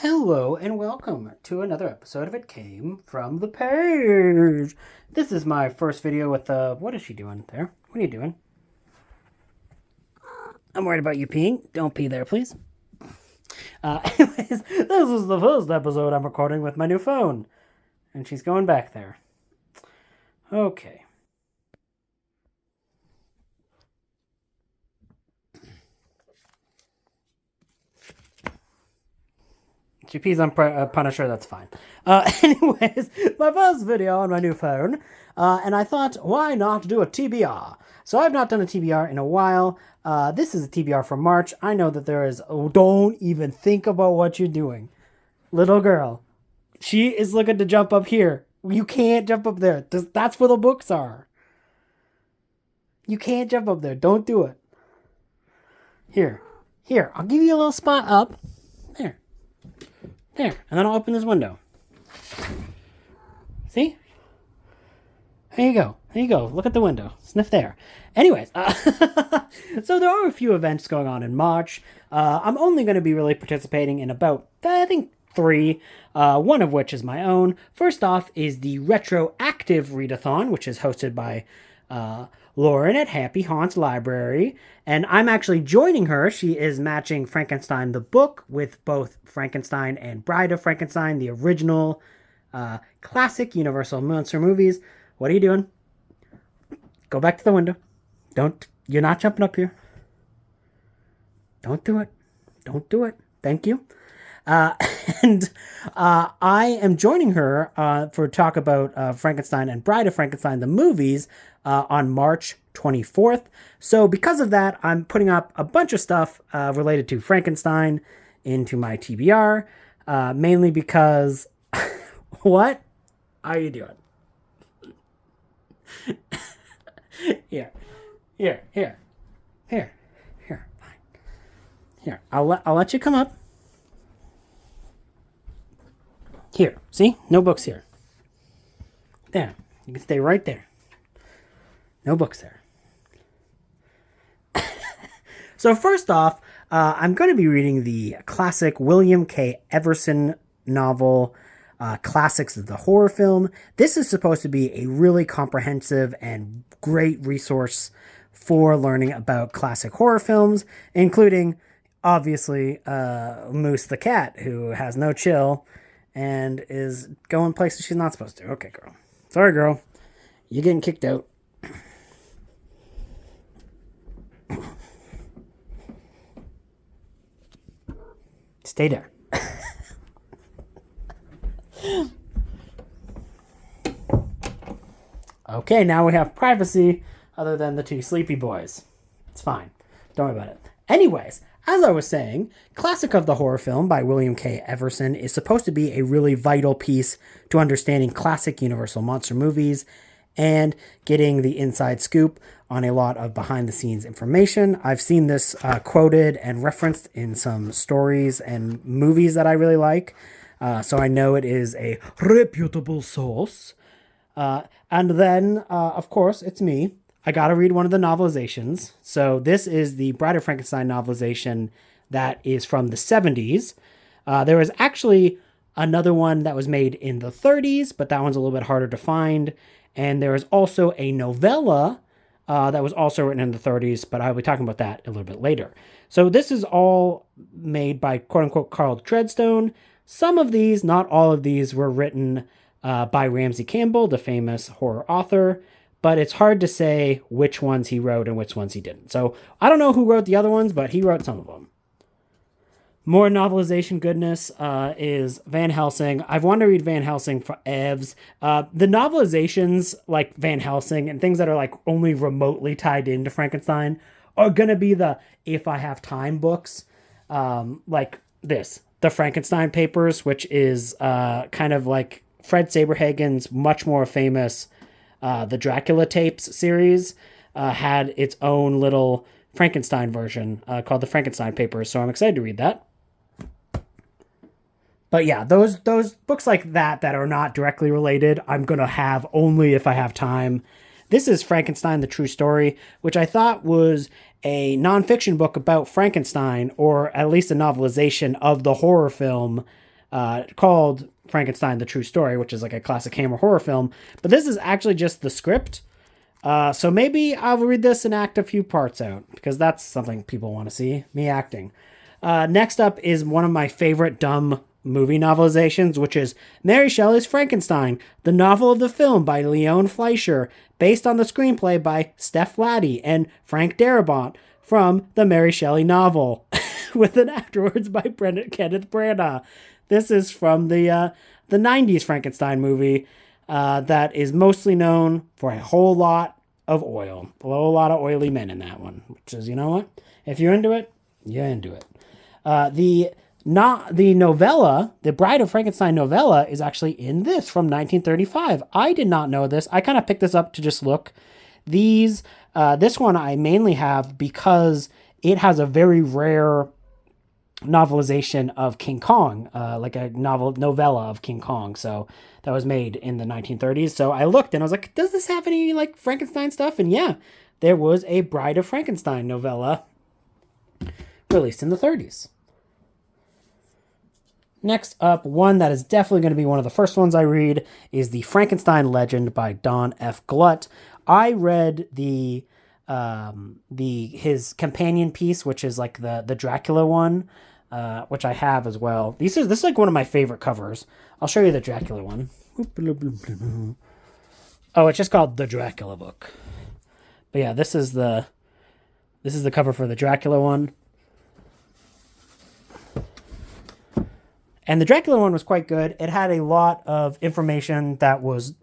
Hello and welcome to another episode of It Came From the Page. This is my first video with what is she doing there? What are you doing? I'm worried about you peeing. Don't pee there, please. Anyways, this is the first episode I'm recording with my new phone. And she's going back there. Okay. She pees on Punisher, that's fine. Anyways, my first video on my new phone, and I thought, why not do a TBR? So I've not done a TBR in a while. This is a TBR from March. I know that there is, don't even think about what you're doing. Little girl, she is looking to jump up here. You can't jump up there. That's where the books are. You can't jump up there. Don't do it. Here, I'll give you a little spot up. There, and then I'll open this window. See? There you go. Look at the window. Sniff there. Anyways, so there are a few events going on in March. I'm only going to be really participating in about, I think, 3, one of which is my own. First off is the retroactive readathon, which is hosted by Lauren at Happy Haunts Library, and I'm actually joining her. She is matching Frankenstein the book with both Frankenstein and Bride of Frankenstein, the original classic Universal monster movies. What are you doing? Go back to the window. You're not jumping up here. Don't do it. Thank you. And I am joining her for talk about Frankenstein and Bride of Frankenstein, the movies, on March 24th. So because of that, I'm putting up a bunch of stuff related to Frankenstein into my TBR, mainly because... What are you doing? Here. Fine. Here, I'll let you come up. Here, see? No books here. There. You can stay right there. No books there. So first off, I'm going to be reading the classic William K. Everson novel, Classics of the Horror Film. This is supposed to be a really comprehensive and great resource for learning about classic horror films, including, obviously, Moose the cat, who has no chill and is going places she's not supposed to. Okay, girl. Sorry, girl. You're getting kicked out. Stay there. Okay, now we have privacy other than the 2 sleepy boys. It's fine. Don't worry about it. Anyways, as I was saying, Classic of the Horror Film by William K. Everson is supposed to be a really vital piece to understanding classic Universal monster movies and getting the inside scoop on a lot of behind-the-scenes information. I've seen this quoted and referenced in some stories and movies that I really like, so I know it is a reputable source. And then, of course, it's me. I gotta read one of the novelizations. So this is the Bride of Frankenstein novelization that is from the 70s. There was actually another one that was made in the 30s, but that one's a little bit harder to find. And there is also a novella that was also written in the 30s, but I'll be talking about that a little bit later. So this is all made by quote-unquote Carl Treadstone. Some of these, not all of these, were written by Ramsey Campbell, the famous horror author, but it's hard to say which ones he wrote and which ones he didn't. So I don't know who wrote the other ones, but he wrote some of them. More novelization goodness is Van Helsing. I've wanted to read Van Helsing for evs. The novelizations like Van Helsing and things that are like only remotely tied into Frankenstein are going to be the If I Have Time books. Like this, the Frankenstein Papers, which is kind of like Fred Saberhagen's much more famous The Dracula Tapes series, had its own little Frankenstein version called the Frankenstein Papers, so I'm excited to read that. But yeah, those books like that are not directly related, I'm going to have only if I have time. This is Frankenstein, the True Story, which I thought was a nonfiction book about Frankenstein, or at least a novelization of the horror film called Frankenstein: The True Story, which is like a classic Hammer horror film. But this is actually just the script. So maybe I'll read this and act a few parts out, because that's something people want to see, me acting. Next up is one of my favorite dumb movie novelizations, which is Mary Shelley's Frankenstein, the novel of the film by Leon Fleischer, based on the screenplay by Steph Laddie and Frank Darabont from the Mary Shelley novel, with an afterwards by Kenneth Branagh. This is from the 90s Frankenstein movie that is mostly known for a whole lot of oil. A whole lot of oily men in that one, which is, you know what? If you're into it, you're into it. The novella, the Bride of Frankenstein novella, is actually in this from 1935. I did not know this. I kind of picked this up to just look. This one I mainly have because it has a very rare novelization of King Kong, like a novella of King Kong. So that was made in the 1930s. So I looked and I was like, does this have any like Frankenstein stuff? And yeah, there was a Bride of Frankenstein novella released in the 30s. Next up, one that is definitely going to be one of the first ones I read is the Frankenstein Legend by Don F. Glutt. I read his companion piece, which is like the Dracula one, which I have as well. This is like one of my favorite covers. I'll show you the Dracula one. Oh, it's just called The Dracula Book. But yeah, this is the cover for the Dracula one. And the Dracula one was quite good. It had a lot of information that was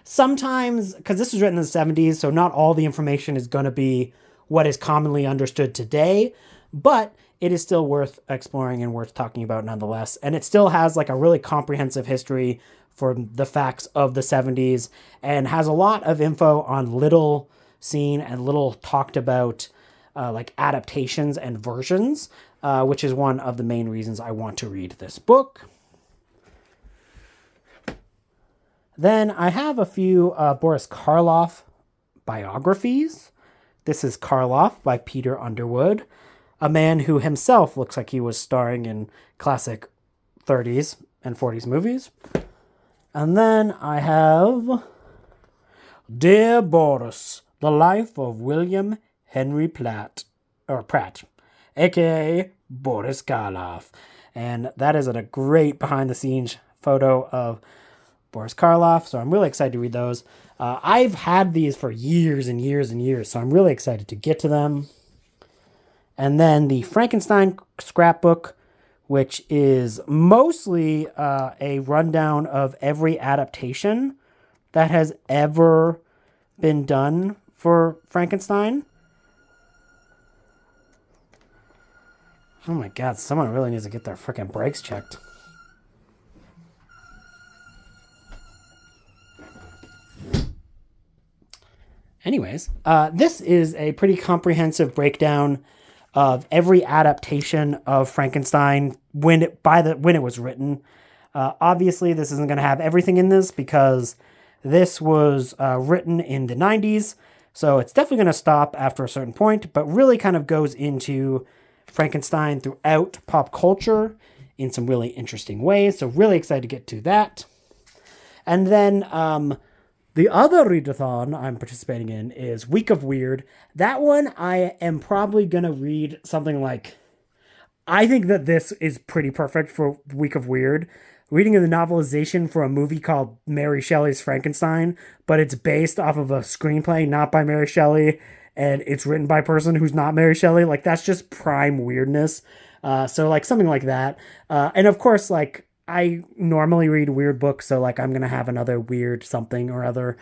sometimes, because this was written in the 70s, so not all the information is going to be what is commonly understood today, but it is still worth exploring and worth talking about nonetheless. And it still has like a really comprehensive history for the facts of the 70s and has a lot of info on little seen and little talked about like adaptations and versions, which is one of the main reasons I want to read this book. Then I have a few Boris Karloff biographies. This is Karloff by Peter Underwood, a man who himself looks like he was starring in classic 30s and 40s movies. And then I have Dear Boris, the life of William Henry Pratt, aka Boris Karloff. And that is a great behind-the-scenes photo of Boris Karloff, so I'm really excited to read those. I've had these for years and years and years, so I'm really excited to get to them. And then the Frankenstein Scrapbook, which is mostly a rundown of every adaptation that has ever been done for Frankenstein. Oh my god, someone really needs to get their freaking brakes checked. Anyways, this is a pretty comprehensive breakdown of every adaptation of Frankenstein when it was written. Obviously, this isn't going to have everything in this because this was written in the 90s, so it's definitely going to stop after a certain point, but really kind of goes into Frankenstein throughout pop culture in some really interesting ways. So really excited to get to that. And then the other readathon I'm participating in is Week of Weird. That one I am probably going to read something like, I think that this is pretty perfect for Week of Weird. Reading the novelization for a movie called Mary Shelley's Frankenstein, but it's based off of a screenplay not by Mary Shelley, and it's written by a person who's not Mary Shelley. Like, that's just prime weirdness. So, like, something like that. And, of course, like, I normally read weird books, so, like, I'm going to have another weird something or other.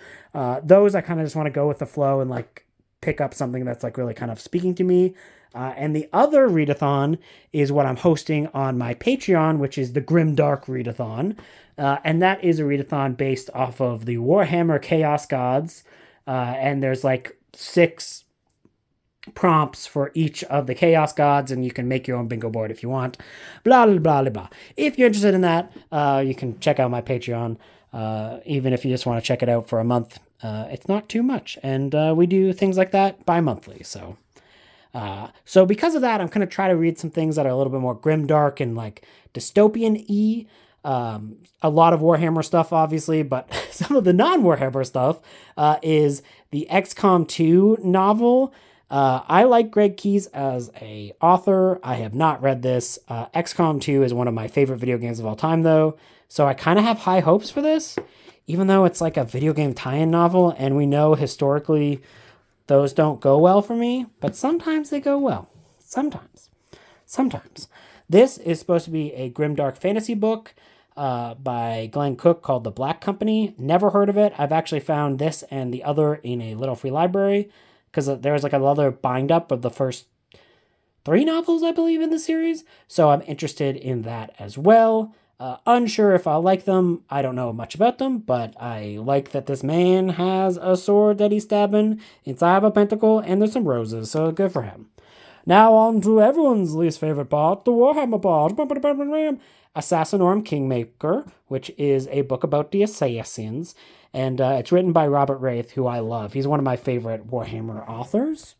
Those I kind of just want to go with the flow and, like, pick up something that's, like, really kind of speaking to me. And the other readathon is what I'm hosting on my Patreon, which is the GrimDark readathon. And that is a readathon based off of the Warhammer Chaos Gods. And there's, like, 6 prompts for each of the Chaos Gods, and you can make your own bingo board if you want. Blah, blah, blah, blah, blah. If you're interested in that, you can check out my Patreon. Even if you just want to check it out for a month, it's not too much. And we do things like that bi-monthly. So So because of that, I'm going to try to read some things that are a little bit more grimdark and like dystopian-y. A lot of Warhammer stuff, obviously, but some of the non-Warhammer stuff is the XCOM 2 novel. I like Greg Keyes as a author. I have not read this. XCOM 2 is one of my favorite video games of all time, though. So I kind of have high hopes for this, even though it's like a video game tie-in novel, and we know historically those don't go well for me, but sometimes they go well. Sometimes. This is supposed to be a grimdark fantasy book by Glenn Cook called The Black Company. Never heard of it. I've actually found this and the other in a little free library because there's like another bind up of the first 3 novels, I believe, in the series. So I'm interested in that as well. Unsure if I'll like them. I don't know much about them, but I like that this man has a sword that he's stabbing inside of a pentacle, and there's some roses, so good for him. Now on to everyone's least favorite part, the Warhammer part. Assassinorum Kingmaker, which is a book about the assassins, and it's written by Robert Wraith, who I love. He's one of my favorite Warhammer authors.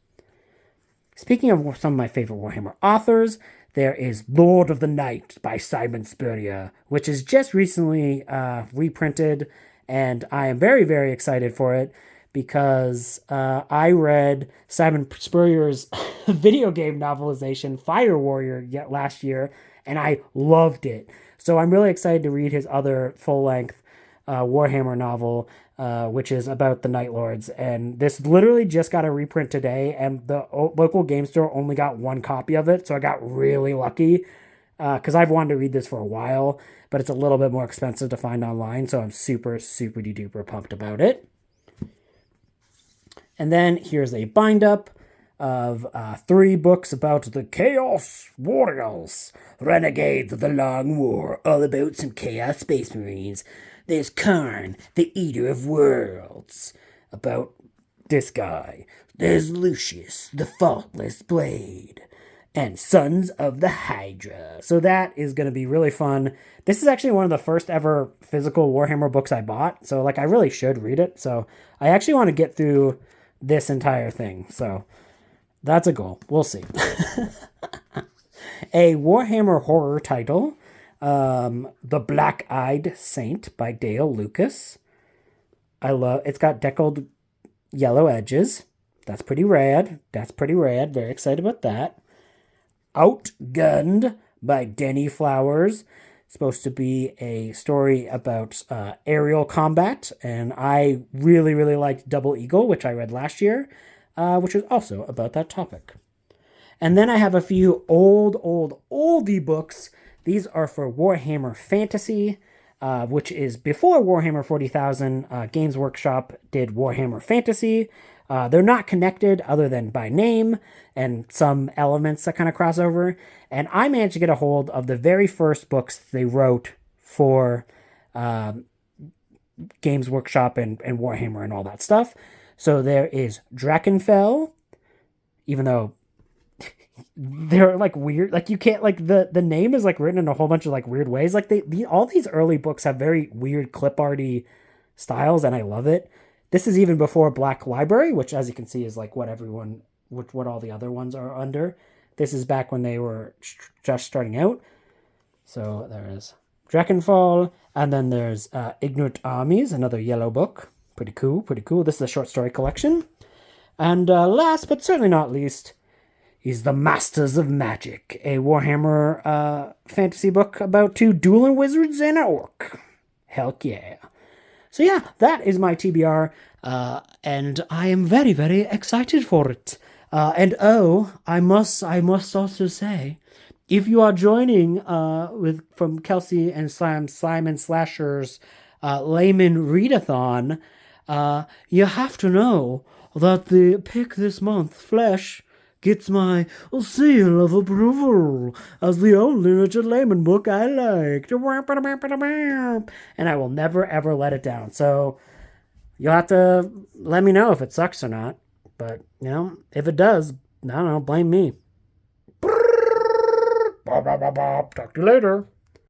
Speaking of some of my favorite Warhammer authors, there is Lord of the Night by Simon Spurrier, which is just recently reprinted, and I am very, very excited for it because I read Simon Spurrier's video game novelization, Fire Warrior, last year, and I loved it. So I'm really excited to read his other full-length Warhammer novel, which is about the Night Lords. And this literally just got a reprint today, and the local game store only got 1 copy of it, so I got really lucky because I've wanted to read this for a while, but it's a little bit more expensive to find online, so I'm super, super duper pumped about it. And then here's a bind-up of 3 books about the Chaos Warriors, Renegades of the Long War, all about some Chaos Space Marines. There's Karn, the Eater of Worlds, about this guy. There's Lucius, the Faultless Blade, and Sons of the Hydra. So that is going to be really fun. This is actually one of the first ever physical Warhammer books I bought, so like I really should read it. So I actually want to get through this entire thing. So that's a goal. We'll see. A Warhammer horror title, The Black-Eyed Saint by Dale Lucas. It's got deckled yellow edges. That's pretty rad. Very excited about that. Outgunned by Denny Flowers. It's supposed to be a story about aerial combat, and I really, really liked Double Eagle, which I read last year, which was also about that topic. And then I have a few oldie books. These are for Warhammer Fantasy, which is before Warhammer 40,000. Games Workshop did Warhammer Fantasy. They're not connected other than by name and some elements that kind of cross over. And I managed to get a hold of the very first books they wrote for Games Workshop and Warhammer and all that stuff. So there is Drakenfell, even though they're like weird, like you can't, like the name is like written in a whole bunch of like weird ways. Like all these early books have very weird clip arty styles, and I love it. This is even before Black Library, which as you can see is like what all the other ones are under. This is back when they were just starting out. So there is Drakenfall, and then there's Ignorant Armies, another yellow book. Pretty cool. This is a short story collection. And last but certainly not least is The Masters of Magic, a Warhammer fantasy book about 2 dueling wizards and an orc. Heck yeah. So yeah, that is my TBR, and I am very, very excited for it. And I must also say, if you are joining from Kelsey and Simon Slasher's Layman Readathon, you have to know that the pick this month, Flesh, gets my seal of approval as the only Richard Layman book I liked. And I will never, ever let it down. So you'll have to let me know if it sucks or not. But, if it does, I don't know, blame me. Talk to you later.